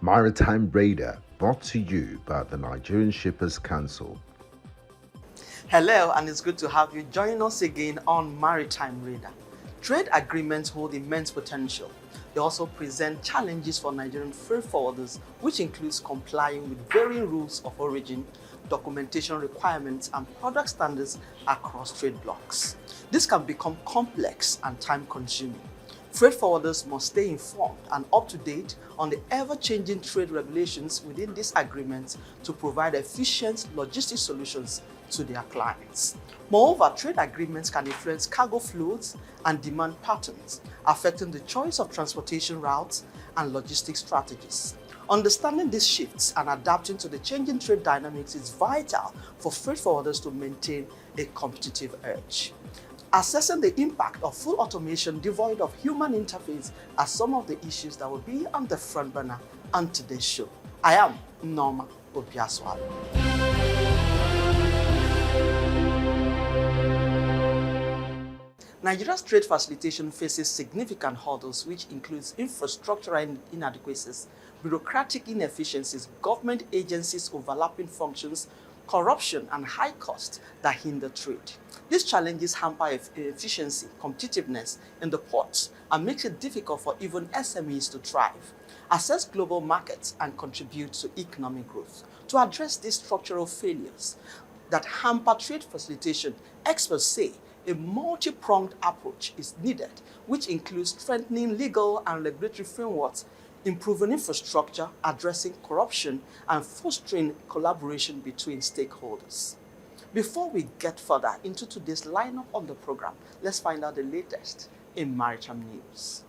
Maritime Radar, brought to you by the Nigerian Shippers Council. Hello, and it's good to have you join us again on Maritime Radar. Trade agreements hold immense potential. They also present challenges for Nigerian freight forwarders, which includes complying with varying rules of origin, documentation requirements, and product standards across trade blocks. This can become complex and time-consuming. Freight forwarders must stay informed and up-to-date on the ever-changing trade regulations within these agreements to provide efficient logistics solutions to their clients. Moreover, trade agreements can influence cargo flows and demand patterns, affecting the choice of transportation routes and logistics strategies. Understanding these shifts and adapting to the changing trade dynamics is vital for freight forwarders to maintain a competitive edge. Assessing the impact of full automation devoid of human interface are some of the issues that will be on the front burner on today's show. I am Norma Obiaswalo. Nigeria's trade facilitation faces significant hurdles, which includes infrastructural inadequacies, bureaucratic inefficiencies, government agencies overlapping functions, corruption, and high costs that hinder trade. These challenges hamper efficiency, competitiveness in the ports, and makes it difficult for even SMEs to thrive, access global markets, and contribute to economic growth. To address these structural failures that hamper trade facilitation, experts say a multi-pronged approach is needed, which includes strengthening legal and regulatory frameworks, improving infrastructure, addressing corruption, and fostering collaboration between stakeholders. Before we get further into today's lineup on the program, let's find out the latest in maritime news.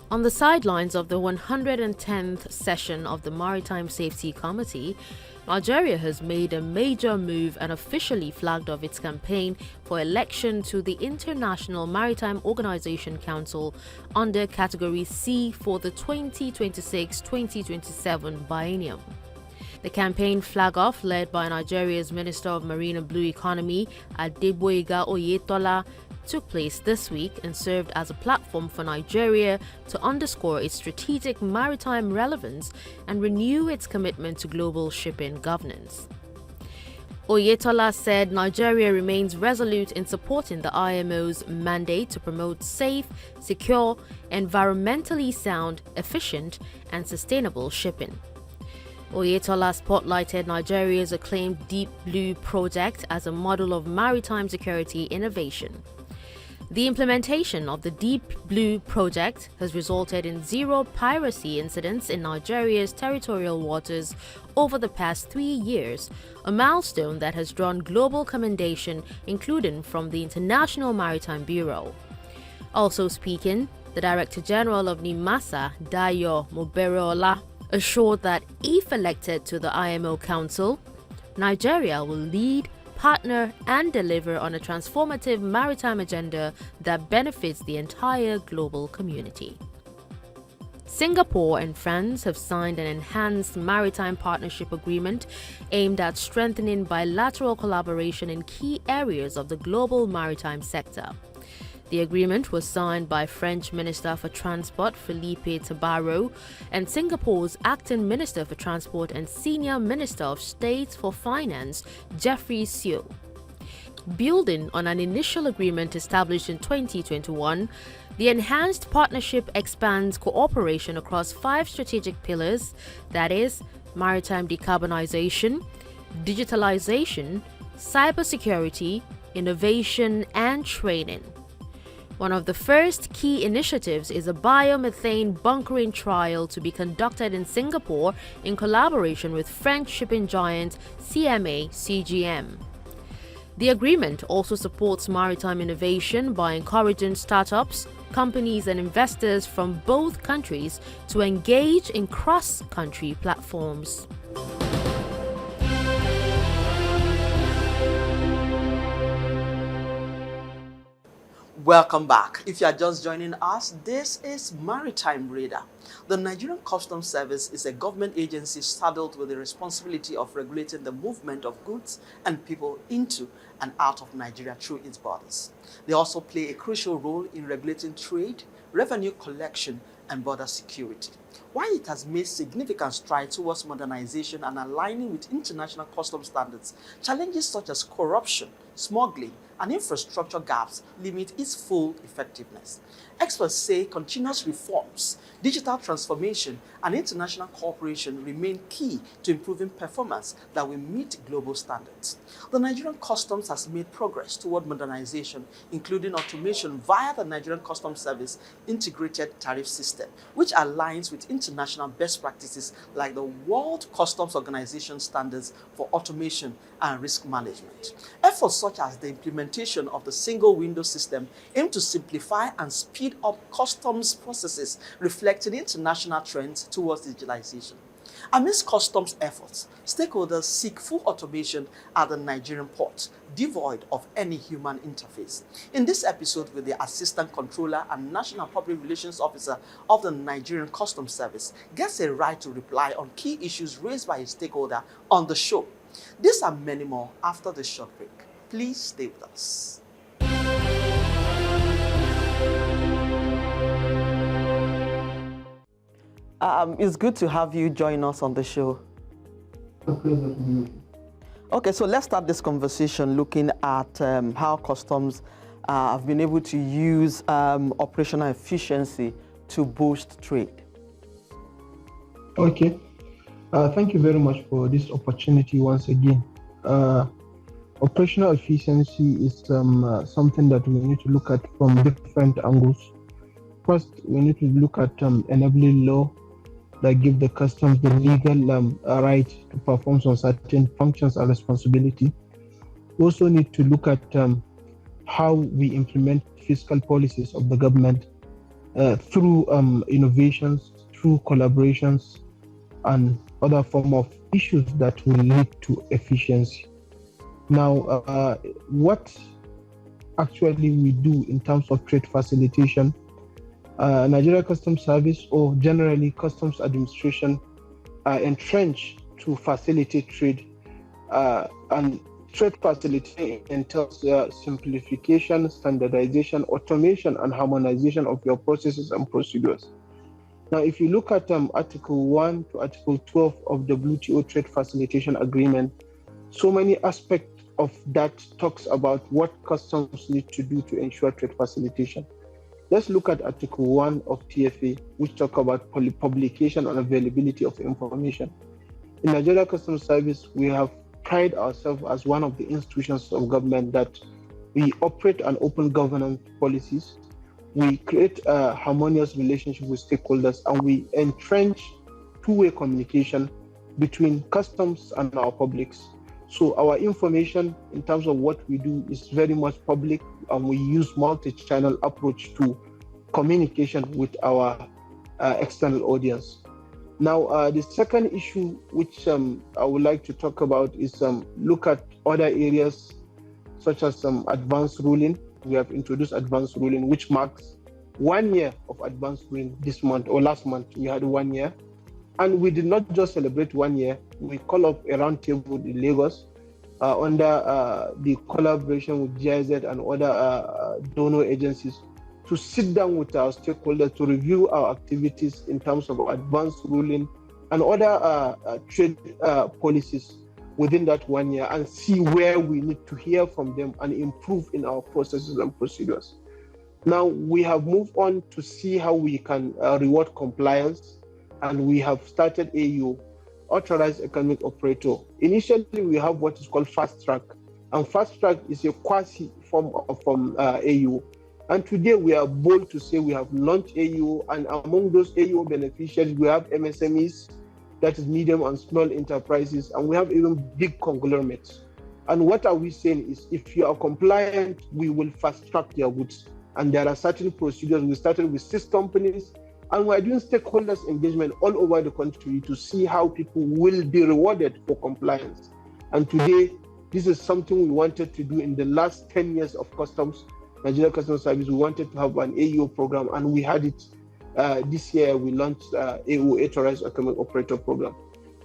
On the sidelines of the 110th session of the Maritime Safety Committee, Algeria has made a major move and officially flagged off its campaign for election to the International Maritime Organization Council under Category C for the 2026-2027 biennium. The campaign flag-off, led by Nigeria's Minister of Marine and Blue Economy, Adegboyega Oyetola, took place this week and served as a platform for Nigeria to underscore its strategic maritime relevance and renew its commitment to global shipping governance. Oyetola said Nigeria remains resolute in supporting the IMO's mandate to promote safe, secure, environmentally sound, efficient, and sustainable shipping. Oyetola spotlighted Nigeria's acclaimed Deep Blue project as a model of maritime security innovation. The implementation of the Deep Blue project has resulted in zero piracy incidents in Nigeria's territorial waters over the past 3 years, a milestone that has drawn global commendation, including from the International Maritime Bureau. Also speaking, the Director General of NIMASA, Dayo Mobereola, assured that if elected to the IMO Council, Nigeria will lead, partner, and deliver on a transformative maritime agenda that benefits the entire global community. Singapore and France have signed an enhanced maritime partnership agreement aimed at strengthening bilateral collaboration in key areas of the global maritime sector. The agreement was signed by French Minister for Transport Philippe Tabarot and Singapore's Acting Minister for Transport and Senior Minister of State for Finance, Geoffrey Seo. Building on an initial agreement established in 2021, the enhanced partnership expands cooperation across 5 strategic pillars, that is, maritime decarbonization, digitalisation, cybersecurity, innovation, and training. One of the first key initiatives is a biomethane bunkering trial to be conducted in Singapore in collaboration with French shipping giant CMA CGM. The agreement also supports maritime innovation by encouraging startups, companies, and investors from both countries to engage in cross-country platforms. Welcome back. If you are just joining us, this is Maritime Radar. The Nigerian Customs Service is a government agency saddled with the responsibility of regulating the movement of goods and people into and out of Nigeria through its borders. They also play a crucial role in regulating trade, revenue collection, and border security. While it has made significant strides towards modernization and aligning with international customs standards, challenges such as corruption, smuggling, and infrastructure gaps limit its full effectiveness. Experts say continuous reforms, digital transformation, and international cooperation remain key to improving performance that will meet global standards. The Nigerian Customs has made progress toward modernization, including automation via the Nigerian Customs Service Integrated Tariff System, which aligns with international best practices like the World Customs Organization standards for automation and risk management. Efforts such as the implementation of the single window system aim to simplify and speed up customs processes, reflecting international trends towards digitalization. Amidst customs efforts, stakeholders seek full automation at the Nigerian ports, devoid of any human interface. In this episode with the Assistant Comptroller and National Public Relations Officer of the Nigerian Customs Service gets a right to reply on key issues raised by a stakeholder on the show. These and many more after the short break. Please stay with us. It's good to have you join us on the show. Okay, so let's start this conversation looking at how customs have been able to use operational efficiency to boost trade. Okay, thank you very much for this opportunity once again. Operational efficiency is something that we need to look at from different angles. First, we need to look at enabling law that give the customs the legal right to perform some certain functions and responsibility. We also need to look at how we implement fiscal policies of the government through innovations, through collaborations, and other form of issues that will lead to efficiency. Now, what actually we do in terms of trade facilitation, Nigerian Customs Service or generally Customs Administration are entrenched to facilitate trade, and trade facilitation entails simplification, standardization, automation, and harmonization of your processes and procedures. Now, if you look at Article 1 to Article 12 of the WTO Trade Facilitation Agreement, so many aspects of that talks about what customs need to do to ensure trade facilitation. Let's look at Article 1 of TFA, which talk about publication and availability of information. In Nigeria Customs Service, we have pride ourselves as one of the institutions of government that we operate an open governance policies. We create a harmonious relationship with stakeholders, and we entrench two-way communication between customs and our publics. So our information in terms of what we do is very much public, and we use multi-channel approach to communication with our external audience. Now, the second issue which I would like to talk about is look at other areas such as advanced ruling. We have introduced advanced ruling, which marks 1 year of advanced ruling this month, or last month we had 1 year. And we did not just celebrate 1 year, we call up a round table in Lagos under the collaboration with GIZ and other donor agencies to sit down with our stakeholders to review our activities in terms of advanced ruling and other trade policies within that 1 year, and see where we need to hear from them and improve in our processes and procedures. Now, we have moved on to see how we can reward compliance, and we have started AU, Authorized Economic Operator. Initially, we have what is called Fast Track, and Fast Track is a quasi form from AU. And today we are bold to say we have launched AU, and among those AU beneficiaries, we have MSMEs, that is medium and small enterprises, and we have even big conglomerates. And what are we saying is, if you are compliant, we will fast track your goods. And there are certain procedures. We started with 6 companies, and we're doing stakeholders engagement all over the country to see how people will be rewarded for compliance. And today, this is something we wanted to do in the last 10 years of customs, Nigerian Customs Service, we wanted to have an AEO program, and we had it this year. We launched AO, Authorized Economic Operator Program.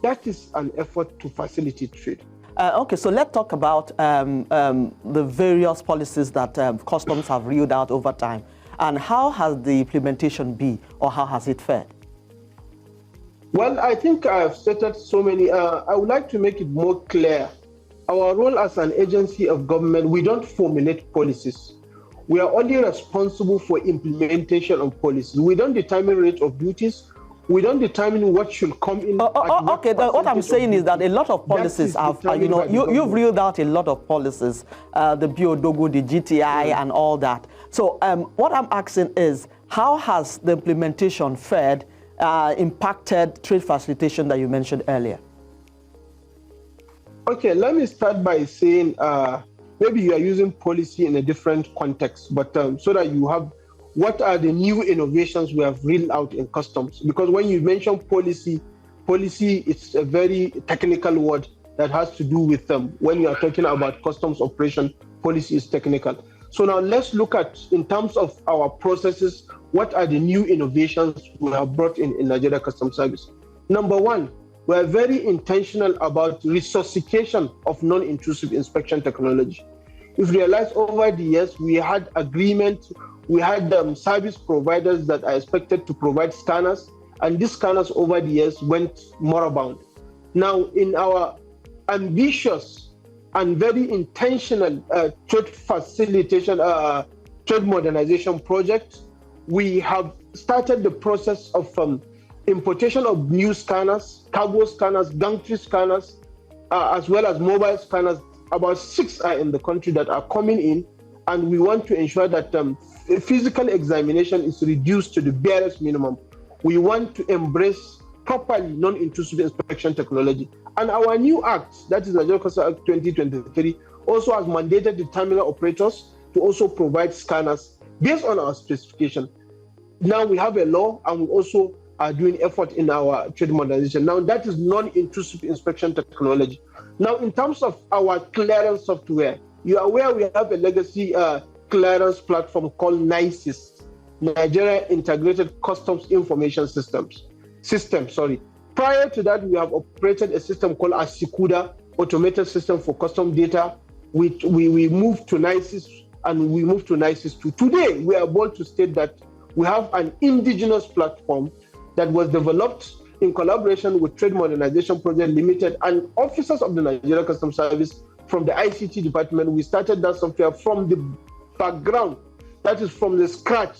That is an effort to facilitate trade. Okay, so let's talk about the various policies that customs have rolled out over time, and how has the implementation been, or how has it fared? Well, I think I've stated so many. I would like to make it more clear. Our role as an agency of government, we don't formulate policies. We are only responsible for implementation of policies. We don't determine rate of duties. We don't determine what should come in. Okay, what I'm saying is that a lot of policies have, you've reeled out a lot of policies, the Biodogo, the GTI, and all that. So what I'm asking is, how has the implementation fared, impacted trade facilitation that you mentioned earlier? Okay, let me start by saying maybe you are using policy in a different context, but so that you have what are the new innovations we have reeled out in customs? Because when you mention policy, it's a very technical word that has to do with when you are talking about customs operation, policy is technical. So now let's look at, in terms of our processes, what are the new innovations we have brought in Nigeria Customs Service? Number one, we are very intentional about resuscitation of non-intrusive inspection technology. If you realize over the years, we had agreements, we had service providers that are expected to provide scanners, and these scanners over the years went moribund. Now, in our ambitious and very intentional trade facilitation, trade modernization project, we have started the process of importation of new scanners, cargo scanners, gantry scanners, as well as mobile scanners. About 6 are in the country that are coming in, and we want to ensure that physical examination is reduced to the barest minimum. We want to embrace properly non-intrusive inspection technology. And our new act, that is Nigerian Customs Act 2023, also has mandated the terminal operators to also provide scanners based on our specification. Now we have a law, and we also are doing effort in our trade modernization. Now that is non-intrusive inspection technology. Now, in terms of our clearance software, you are aware we have a legacy clearance platform called NICIS, Nigeria Integrated Customs Information System. Prior to that, we have operated a system called ASICUDA, Automated System for Custom Data, which we moved to NICIS, and we moved to NICIS 2. Today, we are able to state that we have an indigenous platform that was developed in collaboration with Trade Modernization Project Limited and officers of the Nigerian Customs Service from the ICT department. We started that software from the background, that is from the scratch,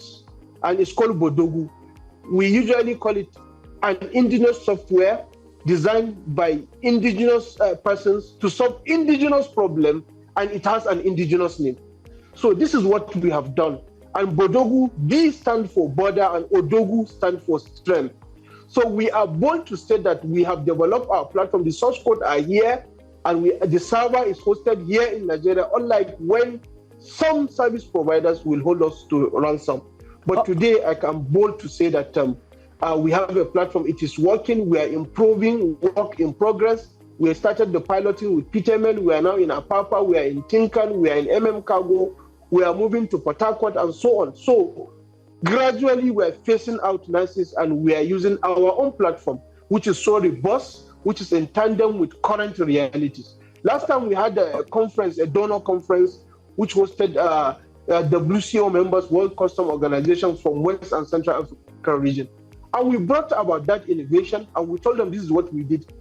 and it's called Bodogu. We usually call it an indigenous software designed by indigenous persons to solve indigenous problem, and it has an indigenous name. So this is what we have done. And Bodogu, B stands for border, and Odogu stands for strength. So we are bold to say that we have developed our platform. The source code are here, and the server is hosted here in Nigeria, unlike when some service providers will hold us to ransom. But today, I am bold to say that we have a platform. It is working. We are improving, work in progress. We have started the piloting with Peterman. We are now in Apapa. We are in Tinkan. We are in Cargo. We are moving to Port Harcourt, and so on. So gradually, we are phasing out NICIS, and we are using our own platform, which is so robust, which is in tandem with current realities. Last time we had a conference, a donor conference, which hosted WCO members, World Customs Organization from West and Central Africa region. And we brought about that innovation, and we told them this is what we did.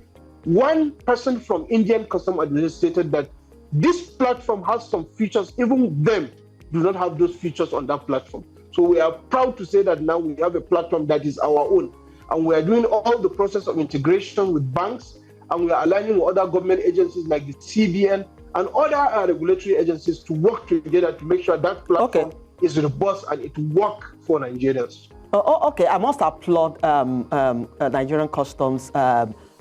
One person from Indian Customs Administration stated that this platform has some features, even them do not have those features on that platform. So we are proud to say that now we have a platform that is our own, and we are doing all the process of integration with banks, and we are aligning with other government agencies like the CBN and other regulatory agencies to work together to make sure that platform is robust and it works for Nigerians. Okay, I must applaud Nigerian Customs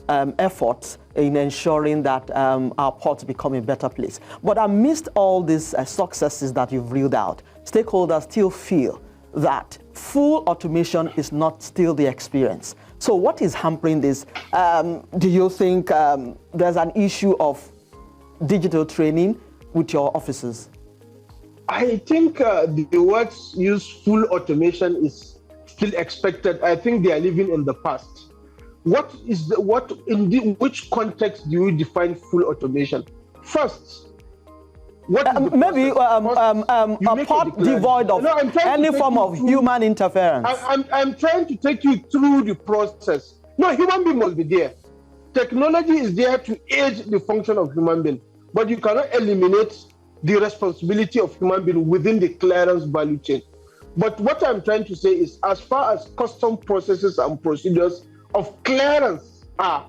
efforts in ensuring that our ports become a better place. But amidst all these successes that you've reeled out, stakeholders still feel that full automation is not still the experience. So what is hampering this? Do you think there's an issue of digital training with your officers? I think the words use full automation is still expected. I think they are living in the past. Which context do you define full automation? First, maybe a part devoid of any form of human interference. I'm trying to take you through the process. No, human being must be there. Technology is there to aid the function of human being, but you cannot eliminate the responsibility of human being within the clearance value chain. But what I'm trying to say is, as far as custom processes and procedures of clearance are,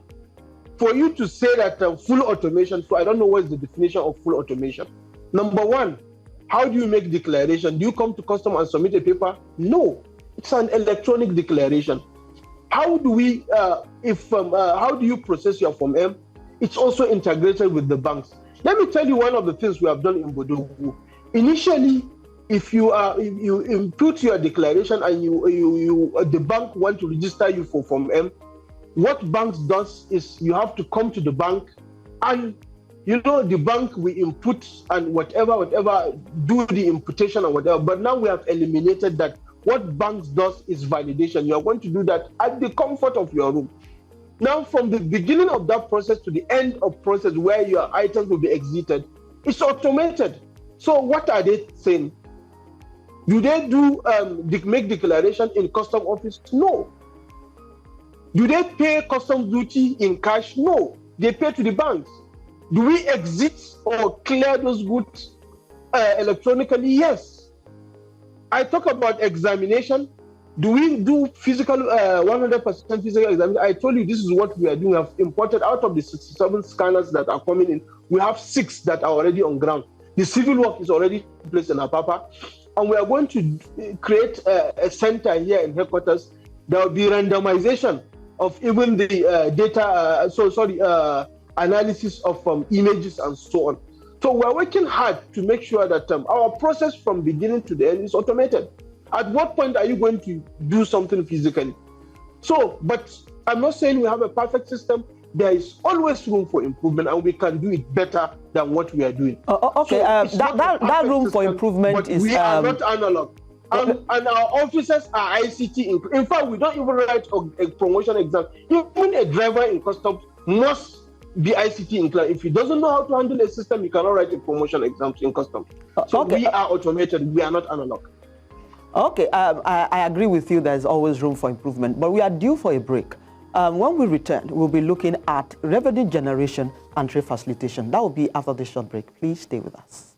for you to say that full automation, so I don't know what is the definition of full automation. Number one, how do you make declaration? Do you come to custom and submit a paper? No, it's an electronic declaration. How do we, how do you process your Form M? It's also integrated with the banks. Let me tell you one of the things we have done in Bodogu. Initially, if you input your declaration and the bank want to register you for Form M, what banks does is you have to come to the bank and the bank we input and whatever, do the imputation or whatever. But now we have eliminated that. What banks does is validation. You are going to do that at the comfort of your room. Now, from the beginning of that process to the end of process where your items will be exited, it's automated. So what are they saying? Do they make declaration in custom office? No. Do they pay customs duty in cash? No. They pay to the banks. Do we exit or clear those goods electronically? Yes. I talk about examination. Do we do physical, 100% physical examination? I told you this is what we are doing. We have imported out of the 67 scanners that are coming in. We have 6 that are already on ground. The civil work is already placed in Apapa. And we are going to create a center here in headquarters. There will be randomization of even the data, analysis of images and so on. So we're working hard to make sure that our process from beginning to the end is automated. At what point are you going to do something physically? So, but I'm not saying we have a perfect system. There is always room for improvement, and we can do it better than what we are doing. Okay, so that room system, for improvement is... we are not analog. And our officers are ICT. In fact, we don't even write a promotion exam. Even a driver in customs must be ICT inclined. If he doesn't know how to handle a system, he cannot write a promotion exam in customs. So we are automated. We are not analog. Okay, I agree with you. There's always room for improvement, but we are due for a break. When we return, we'll be looking at revenue generation and trade facilitation. That will be after this short break. Please stay with us.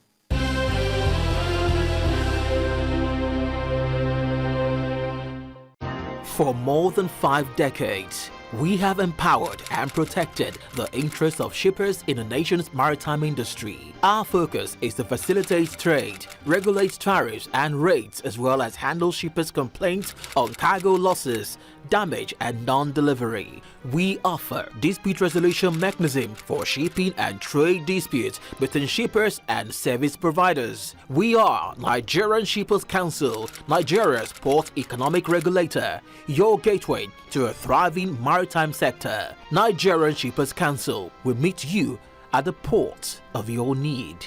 For more than 5 decades, we have empowered and protected the interests of shippers in the nation's maritime industry. Our focus is to facilitate trade, regulate tariffs and rates, as well as handle shippers' complaints on cargo losses, damage and non-delivery. We offer dispute resolution mechanism for shipping and trade disputes between shippers and service providers. We are Nigerian Shippers Council, Nigeria's port economic regulator, your gateway to a thriving maritime sector. Nigerian Shippers Council will meet you at the port of your need.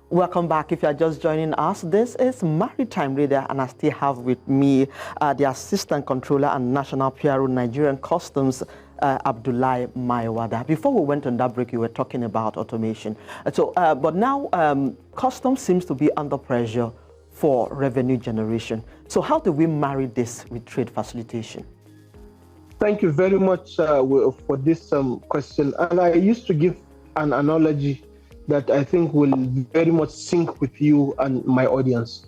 Welcome back. If you are just joining us, this is Maritime Radar, and I still have with me the Assistant Controller and National PRO Nigerian Customs, Abdullahi Maiwada. Before we went on that break, you were talking about automation. But now Customs seems to be under pressure for revenue generation. So how do we marry this with trade facilitation? Thank you very much for this question. And I used to give an analogy that I think will very much sync with you and my audience.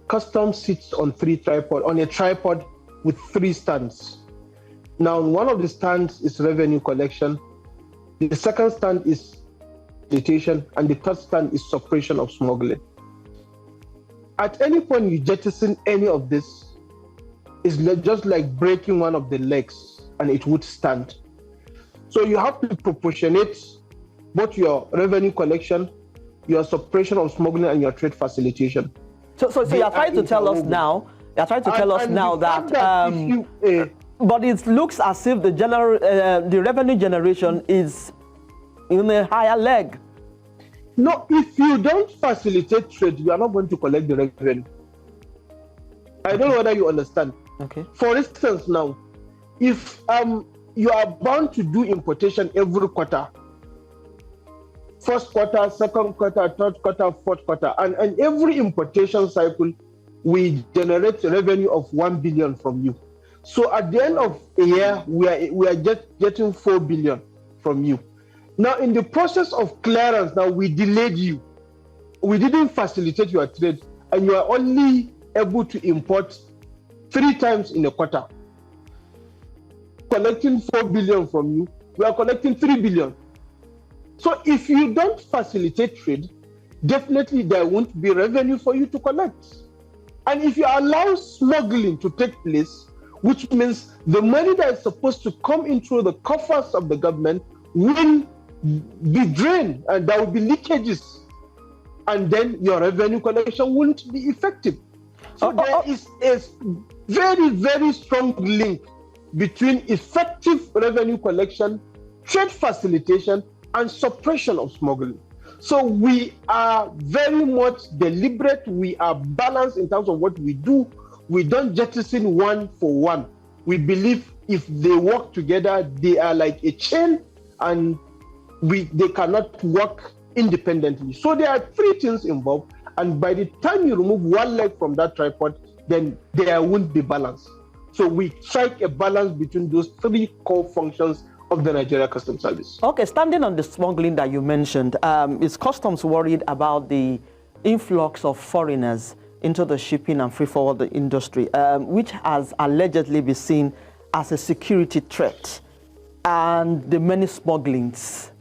Customs sits on a tripod with 3 stands. Now, one of the stands is revenue collection, the second stand is facilitation, and the third stand is suppression of smuggling. at any point you jettison any of this, it's just like breaking one of the legs and it would stand. So you have to proportionate both your revenue collection, your suppression of smuggling, and your trade facilitation. So you're trying to tell us now, that but it looks as if the revenue generation is in a higher leg. No, if you don't facilitate trade, you are not going to collect the revenue. I don't know whether you understand. Okay. For instance, now, if you are bound to do importation every quarter, first quarter, second quarter, third quarter, fourth quarter, and every importation cycle, we generate a revenue of 1 billion from you. So at the end of a year, we are just getting 4 billion from you. Now, in the process of clearance, now we delayed you. We didn't facilitate your trade, and you are only able to import 3 times in a quarter. Collecting 4 billion from you, we are collecting 3 billion. So if you don't facilitate trade, definitely there won't be revenue for you to collect. And if you allow smuggling to take place, which means the money that is supposed to come into the coffers of the government will be drained, and there will be leakages, and then your revenue collection won't be effective. So there is a very, very strong link between effective revenue collection, trade facilitation, and suppression of smuggling. So we are very much deliberate. We are balanced in terms of what we do. We don't jettison one for one. We believe if they work together, they are like a chain, and they cannot work independently. So there are 3 things involved, and by the time you remove one leg from that tripod, then there won't be balance. So we strike a balance between those 3 core functions of the Nigerian Customs Service. Okay, standing on the smuggling that you mentioned, is Customs worried about the influx of foreigners into the shipping and free-forward industry, which has allegedly been seen as a security threat, and the many smugglings?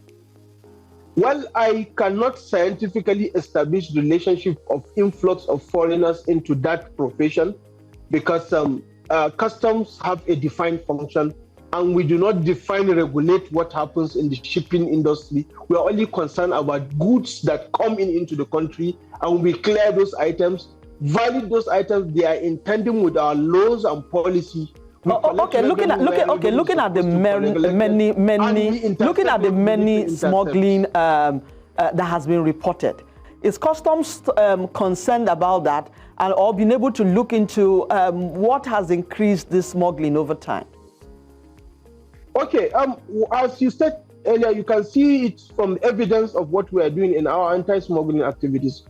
Well, I cannot scientifically establish the relationship of influx of foreigners into that profession, because customs have a defined function, and we do not define and regulate what happens in the shipping industry. We are only concerned about goods that come into the country, and we clear those items, valid those items. They are in tandem with our laws and policy. Looking at the many smuggling that has been reported, is Customs concerned about that, and or been able to look into what has increased this smuggling over time? Okay, as you said earlier, you can see it from evidence of what we are doing in our anti-smuggling activities.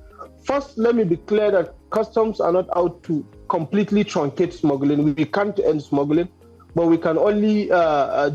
First, let me be clear that customs are not out to completely truncate smuggling. We can't end smuggling, but we can only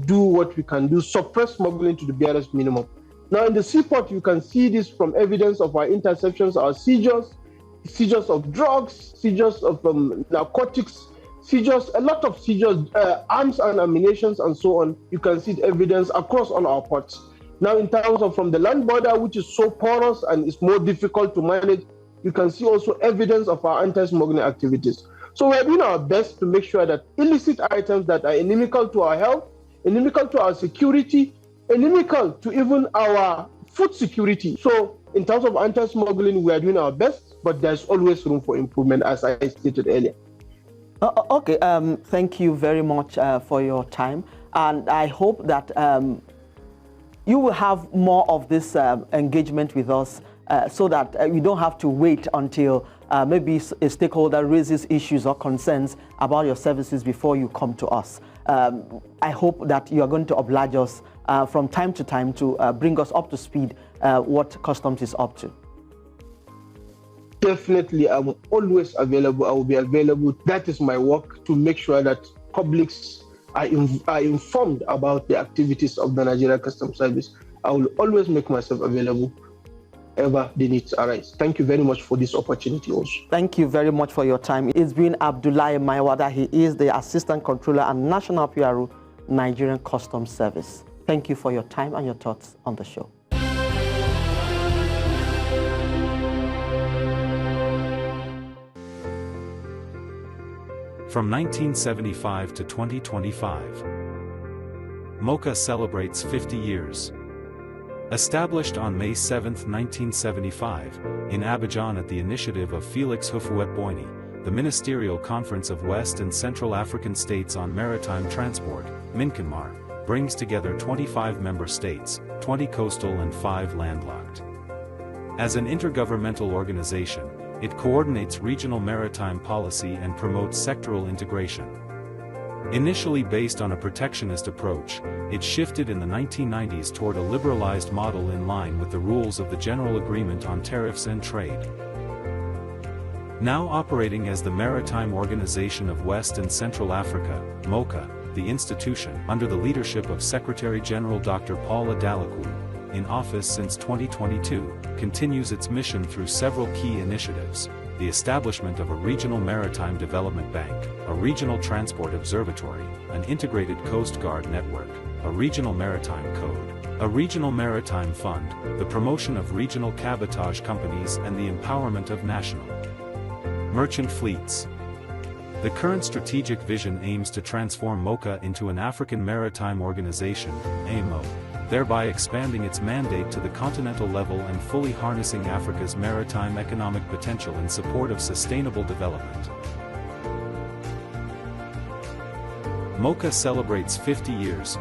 do what we can do, suppress smuggling to the barest minimum. Now, in the seaport, you can see this from evidence of our interceptions, our seizures of drugs, seizures of narcotics, seizures, a lot of seizures, arms and ammunition and so on. You can see the evidence across all our ports. Now, in terms of from the land border, which is so porous and is more difficult to manage, you can see also evidence of our anti-smuggling activities. So we're doing our best to make sure that illicit items that are inimical to our health, inimical to our security, inimical to even our food security. So in terms of anti-smuggling, we are doing our best, but there's always room for improvement, as I stated earlier. Okay, thank you very much for your time, and I hope that you will have more of this engagement with us, so that you don't have to wait until maybe a stakeholder raises issues or concerns about your services before you come to us. I hope that you are going to oblige us from time to time to bring us up to speed what Customs is up to. Definitely, I'm always available. I will be available. That is my work, to make sure that publics are informed about the activities of the Nigerian Customs Service. I will always make myself available whenever the needs arise. Thank you very much for this opportunity also. Thank you very much for your time. It's been Abdullahi Maiwada. He is the Assistant Comptroller and National PRO, Nigerian Customs Service. Thank you for your time and your thoughts on the show. From 1975 to 2025. MOCHA celebrates 50 years. Established on May 7, 1975, in Abidjan at the initiative of Félix Houphouët-Boigny, the Ministerial Conference of West and Central African States on Maritime Transport, MINCONMAR, brings together 25 member states, 20 coastal and 5 landlocked. As an intergovernmental organization, it coordinates regional maritime policy and promotes sectoral integration. Initially based on a protectionist approach, it shifted in the 1990s toward a liberalized model in line with the rules of the General Agreement on Tariffs and Trade. Now operating as the Maritime Organization of West and Central Africa, MOCHA, the institution, under the leadership of Secretary-General Dr. Paula Dalakou, in office since 2022, continues its mission through several key initiatives: the establishment of a regional maritime development bank, a regional transport observatory, an integrated Coast Guard network, a regional maritime code, a regional maritime fund, the promotion of regional cabotage companies and the empowerment of national merchant fleets. The current strategic vision aims to transform MOCHA into an African Maritime Organization, AMO, thereby expanding its mandate to the continental level and fully harnessing Africa's maritime economic potential in support of sustainable development. MOCHA celebrates 50 years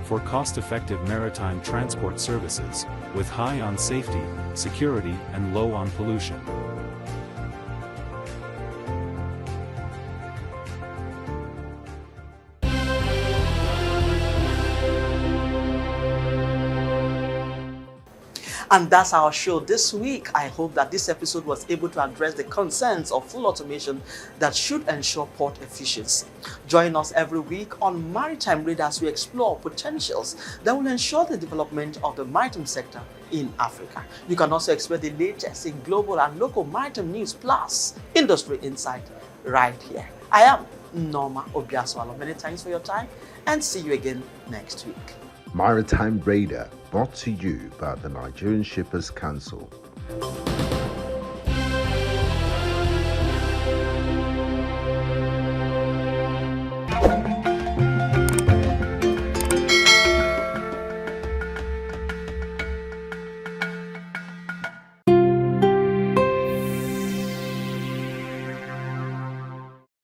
for cost-effective maritime transport services, with high on safety, security, and low on pollution. And that's our show this week. I hope that this episode was able to address the concerns of full automation that should ensure port efficiency. Join us every week on Maritime Radar as we explore potentials that will ensure the development of the maritime sector in Africa. You can also expect the latest in global and local maritime news plus industry insight right here. I am Norma Obiaswalo. Many thanks for your time and see you again next week. Maritime Radar, brought to you by the Nigerian Shippers Council.